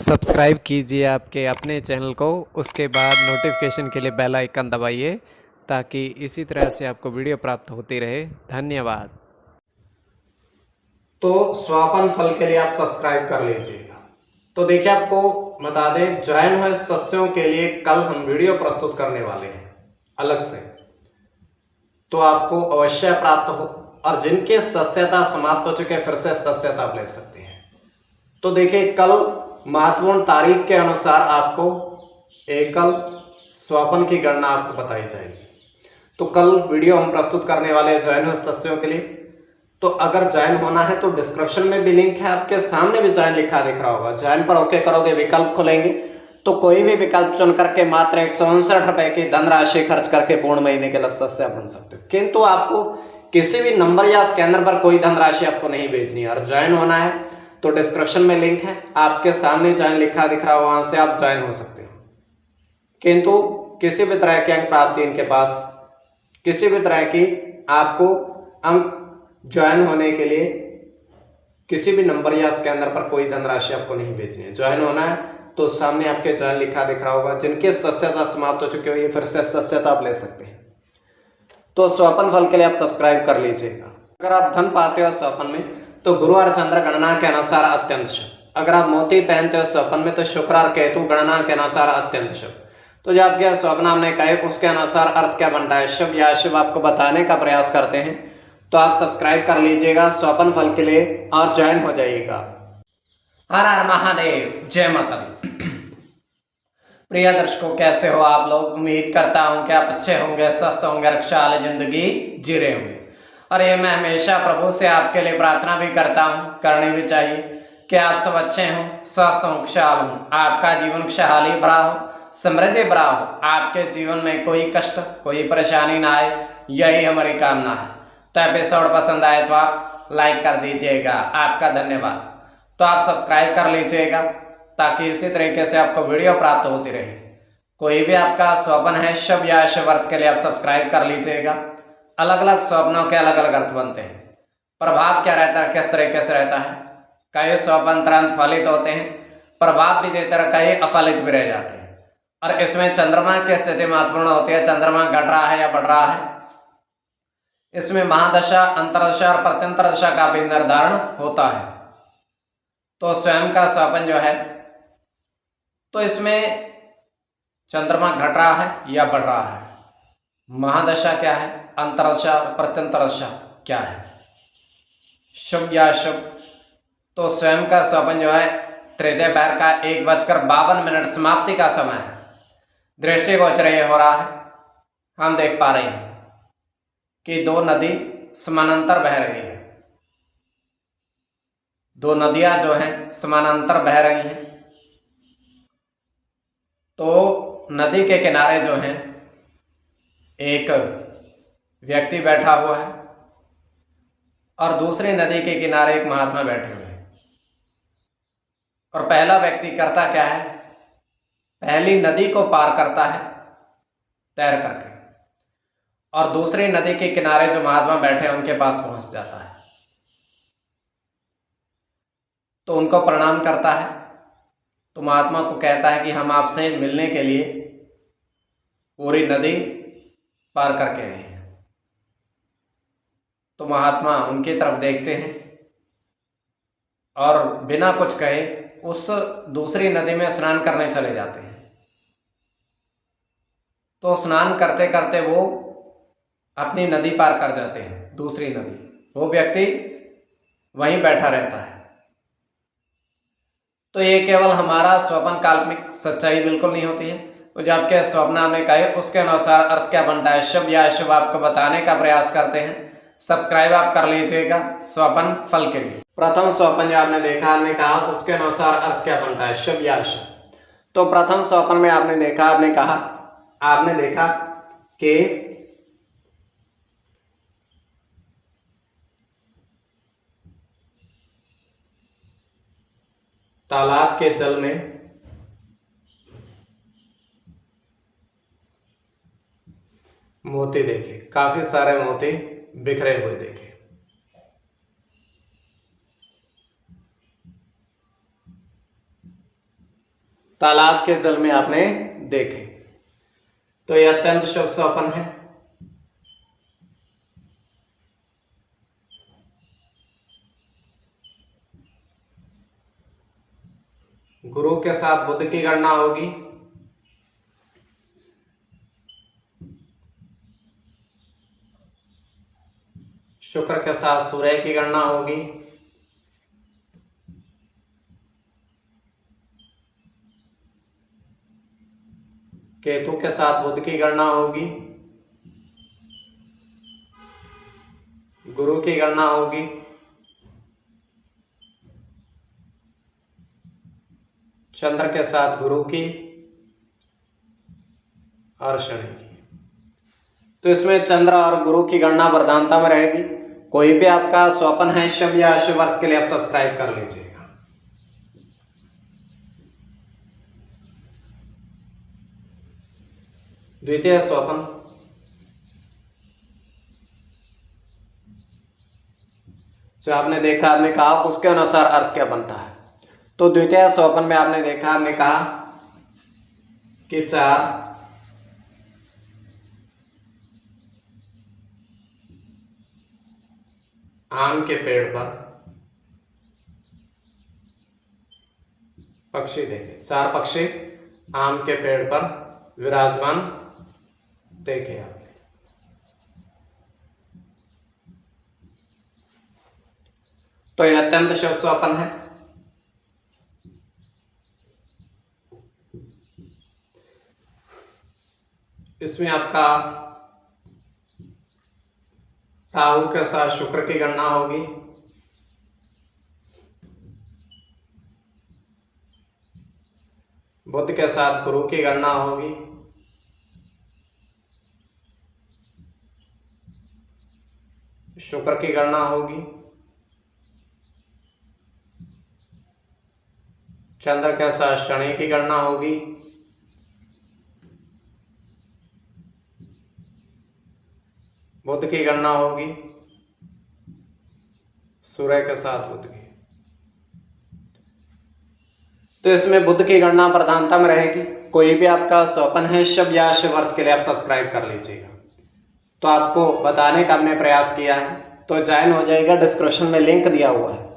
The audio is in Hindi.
सब्सक्राइब कीजिए आपके अपने चैनल को, उसके बाद नोटिफिकेशन के लिए बेल आइकन दबाइए ताकि इसी तरह से आपको वीडियो प्राप्त होती रहे। धन्यवाद। तो स्वापन फल के लिए आप सब्सक्राइब कर लीजिएगा। तो देखिए, आपको बता दें, ज्वाइन हुए सदस्यों के लिए कल हम वीडियो प्रस्तुत करने वाले हैं अलग से, तो आपको अवश्य प्राप्त हो। और जिनके सदस्यता समाप्त हो चुके फिर से सदस्यता आप ले सकते हैं। तो देखिए, कल महत्वपूर्ण तारीख के अनुसार आपको एकल स्वापन की गणना आपको बताई जाएगी। तो कल वीडियो हम प्रस्तुत करने वाले हैं ज्वाइन हुए सदस्यों के लिए। तो अगर ज्वाइन होना है तो डिस्क्रिप्शन में भी लिंक है, आपके सामने भी ज्वाइन लिखा दिख रहा होगा। ज्वाइन पर ओके करोगे, विकल्प खुलेंगे तो कोई भी विकल्प चुन करके मात्र 159 रुपए की धनराशि खर्च करके पूर्ण महीने के लिए सदस्य बन सकते हो। किंतु आपको किसी भी नंबर या स्कैनर पर कोई धनराशि आपको नहीं भेजनी है। और ज्वाइन होना है तो डिस्क्रिप्शन में लिंक है, आपके सामने ज्वाइन लिखा दिख रहा हो, वहां से आप ज्वाइन हो सकते हो। किंतु किसी भी तरह की अंक प्राप्ति इनके पास, किसी भी तरह की आपको अंक ज्वाइन होने के लिए किसी भी नंबर या स्कैनर पर कोई धनराशि आपको नहीं भेजनी है। ज्वाइन होना है तो सामने आपके ज्वाइन लिखा दिख रहा होगा। जिनके सदस्यता समाप्त हो चुकी हो ये फिर से सदस्यता आप ले सकते हैं। तो स्वापन फल के लिए आप सब्सक्राइब कर लीजिएगा। अगर आप धन पाते हो स्वपन में तो गुरु और चंद्र गणना के अनुसार अत्यंत शुभ। अगर आप मोती पहनते हो स्वपन में तो शुक्र और केतु गणना के अनुसार अत्यंत शुभ। तो जो आपके स्वप्न हमने कहे उसके अनुसार अर्थ क्या बनता है, शुभ या अशुभ, आपको बताने का प्रयास करते हैं। तो आप सब्सक्राइब कर लीजिएगा स्वपन फल के लिए और ज्वाइन हो जाइएगा। हर हर महादेव, जय माता दी। प्रिय दर्शकों, कैसे हो आप लोग? उम्मीद करता हूं कि आप अच्छे होंगे, स्वस्थ होंगे, रक्षा वाली जिंदगी जी रहे होंगे। और ये मैं हमेशा प्रभु से आपके लिए प्रार्थना भी करता हूं, करनी भी चाहिए कि आप सब अच्छे हों, स्वस्थ हों, खुशहाल हों, आपका जीवन खुशहाली भरा हो, समृद्धि भरा हो, आपके जीवन में कोई कष्ट कोई परेशानी ना आए, यही हमारी कामना है। तो एपिसोड पसंद आए तो आप लाइक कर दीजिएगा, आपका धन्यवाद। तो आप सब्सक्राइब कर लीजिएगा ताकि इसी तरीके से आपको वीडियो प्राप्त होती रहे। कोई भी आपका स्वप्न है शुभ या अशुभ अर्थ के लिए आप सब्सक्राइब कर लीजिएगा। अलग अलग स्वप्नों के अलग अलग अर्थ बनते हैं। प्रभाव क्या रहता है, किस तरीके से रहता है? कई स्वप्न तुरंत फलित होते हैं, प्रभाव भी देते रहे, कई अफलित भी रह जाते हैं। और इसमें चंद्रमा की स्थिति महत्वपूर्ण होती है। चंद्रमा घट रहा है या बढ़ रहा है, इसमें महादशा, अंतरदशा और प्रत्यंतर दशा का भी निर्धारण होता है। तो स्वयं का स्वप्न जो है, तो इसमें चंद्रमा घट रहा है या बढ़ रहा है, महादशा क्या है, अंतरदशा और प्रत्यंतर दशा क्या है, शुभ या अशुभ। तो स्वयं का स्वप्न जो है तृतीय पैर का 1:52 समाप्ति का समय है। दृष्टिगोचर हो रहा है, हम देख पा रहे हैं कि दो नदी समानांतर बह रही है। दो नदियां जो हैं समानांतर बह रही हैं। तो नदी के किनारे जो हैं एक व्यक्ति बैठा हुआ है और दूसरी नदी के किनारे एक महात्मा बैठे हुए हैं। और पहला व्यक्ति करता क्या है, पहली नदी को पार करता है तैर करके, और दूसरी नदी के किनारे जो महात्मा बैठे हैं उनके पास पहुंच जाता है। तो उनको प्रणाम करता है। तो महात्मा को कहता है कि हम आपसे मिलने के लिए पूरी नदी पार करके आए हैं। तो महात्मा उनकी तरफ देखते हैं और बिना कुछ कहे उस दूसरी नदी में स्नान करने चले जाते हैं। तो स्नान करते करते वो अपनी नदी पार कर जाते हैं, दूसरी नदी। वो व्यक्ति वहीं बैठा रहता है। तो ये केवल हमारा स्वप्न काल्पनिक, सच्चाई बिल्कुल नहीं होती है। तो जो आपके स्वप्न हमने कहे उसके अनुसार अर्थ क्या बनता है, शुभ या अशुभ, आपको बताने का प्रयास करते हैं। सब्सक्राइब आप कर लीजिएगा स्वप्न फल के लिए। प्रथम स्वप्न जो आपने देखा, हमने कहा उसके अनुसार अर्थ क्या बनता है, शुभ या अशुभ। तो प्रथम स्वप्न में आपने देखा, आपने देखा कि तालाब के जल में मोती देखे, काफी सारे मोती बिखरे हुए देखे। तालाब के जल में आपने देखे। तो यह अत्यंत शुभ स्वप्न है। गुरु के साथ बुध की गणना होगी। शुक्र के साथ सूर्य की गणना होगी। केतु के साथ बुध की गणना होगी। गुरु की गणना होगी। चंद्र के साथ गुरु की और शनि की। तो इसमें चंद्र और गुरु की गणना प्रधानता में रहेगी। कोई भी आपका स्वप्न है शुभ या अशुभ अर्थ के लिए आप सब्सक्राइब कर लीजिएगा। द्वितीय स्वप्न, जो आपने देखा, आपने कहा, उसके अनुसार अर्थ क्या बनता है। तो द्वितीय स्वप्न में आपने देखा, आपने कहा कि 4 आम के पेड़ पर पक्षी देखे। 4 पक्षी आम के पेड़ पर विराजमान देखे आपने। तो यह अत्यंत शुभ स्वप्न है। इसमें आपका राहु के साथ शुक्र की गणना होगी। बुध के साथ गुरु की गणना होगी। शुक्र की गणना होगी। चंद्र के साथ शनि की गणना होगी। बुध की गणना होगी। सूर्य के साथ बुध की। तो इसमें बुध की गणना प्रधानता में रहेगी। कोई भी आपका स्वप्न है शुभ या अशुभ अर्थ के लिए आप सब्सक्राइब कर लीजिएगा। तो आपको बताने का हमने प्रयास किया है, तो ज्वाइन हो जाएगा। डिस्क्रिप्शन में लिंक दिया हुआ है।